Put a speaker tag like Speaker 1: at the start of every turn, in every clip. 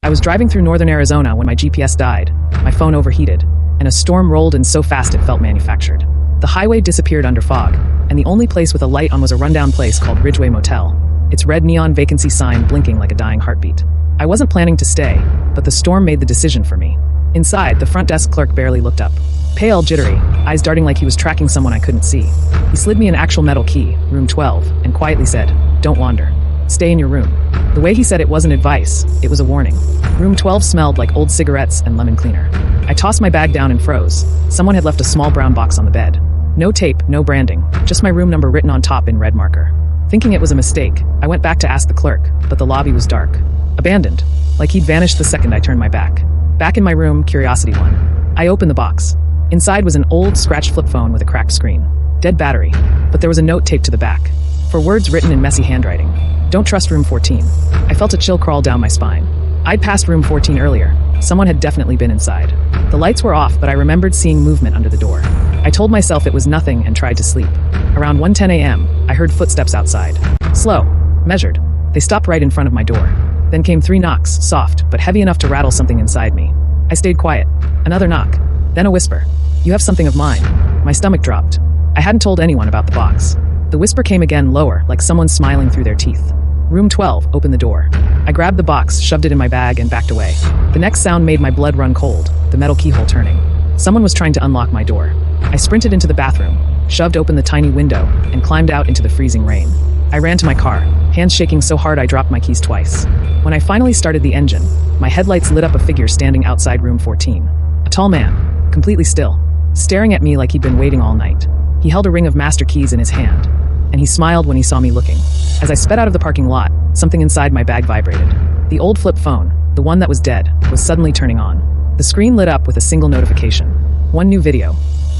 Speaker 1: I was driving through northern Arizona when my GPS died, my phone overheated, and a storm rolled in so fast it felt manufactured. The highway disappeared under fog, and the only place with a light on was a rundown place called Ridgeway Motel, its red neon vacancy sign blinking like a dying heartbeat. I wasn't planning to stay, but the storm made the decision for me. Inside, the front desk clerk barely looked up. Pale, jittery, eyes darting like he was tracking someone I couldn't see. He slid me an actual metal key, room 12, and quietly said, "Don't wander. Stay in your room." The way he said it wasn't advice, it was a warning. Room 12 smelled like old cigarettes and lemon cleaner. I tossed my bag down and froze. Someone had left a small brown box on the bed. No tape, no branding, just my room number written on top in red marker. Thinking it was a mistake, I went back to ask the clerk, but the lobby was dark. Abandoned, like he'd vanished the second I turned my back. Back in my room, curiosity won. I opened the box. Inside was an old, scratched flip phone with a cracked screen. Dead battery, but there was a note taped to the back. For words written in messy handwriting. "Don't trust room 14. I felt a chill crawl down my spine. I'd passed room 14 earlier. Someone had definitely been inside. The lights were off, but I remembered seeing movement under the door. I told myself it was nothing and tried to sleep. Around 1:10 a.m., I heard footsteps outside. Slow, measured. They stopped right in front of my door. Then came 3 knocks, soft, but heavy enough to rattle something inside me. I stayed quiet. Another knock. Then a whisper. "You have something of mine." My stomach dropped. I hadn't told anyone about the box. The whisper came again, lower, like someone smiling through their teeth. Room 12 opened the door. I grabbed the box, shoved it in my bag, and backed away. The next sound made my blood run cold, the metal keyhole turning. Someone was trying to unlock my door. I sprinted into the bathroom, shoved open the tiny window, and climbed out into the freezing rain. I ran to my car, hands shaking so hard I dropped my keys twice. When I finally started the engine, my headlights lit up a figure standing outside room 14. A tall man, completely still, staring at me like he'd been waiting all night. He held a ring of master keys in his hand, and he smiled when he saw me looking. As I sped out of the parking lot, something inside my bag vibrated. The old flip phone, the one that was dead, was suddenly turning on. The screen lit up with a single notification. One new video.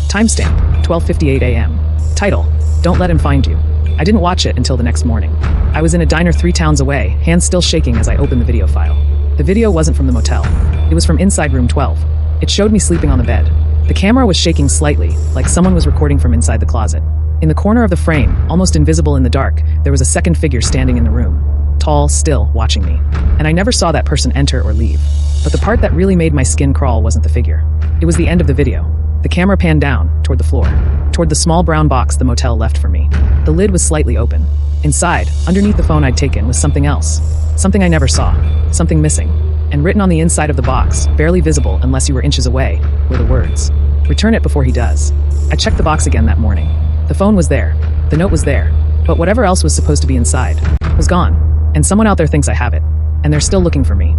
Speaker 1: Timestamp, 12:58 a.m. Title, "Don't Let Him Find You." I didn't watch it until the next morning. I was in a diner 3 towns away, hands still shaking as I opened the video file. The video wasn't from the motel. It was from inside room 12. It showed me sleeping on the bed. The camera was shaking slightly, like someone was recording from inside the closet. In the corner of the frame, almost invisible in the dark, there was a second figure standing in the room. Tall, still, watching me. And I never saw that person enter or leave. But the part that really made my skin crawl wasn't the figure. It was the end of the video. The camera panned down, toward the floor, toward the small brown box the motel left for me. The lid was slightly open. Inside, underneath the phone I'd taken, was something else. Something I never saw. Something missing. And written on the inside of the box, barely visible unless you were inches away, were the words, "Return it before he does." I checked the box again that morning. The phone was there. The note was there. But whatever else was supposed to be inside was gone. And someone out there thinks I have it. And they're still looking for me.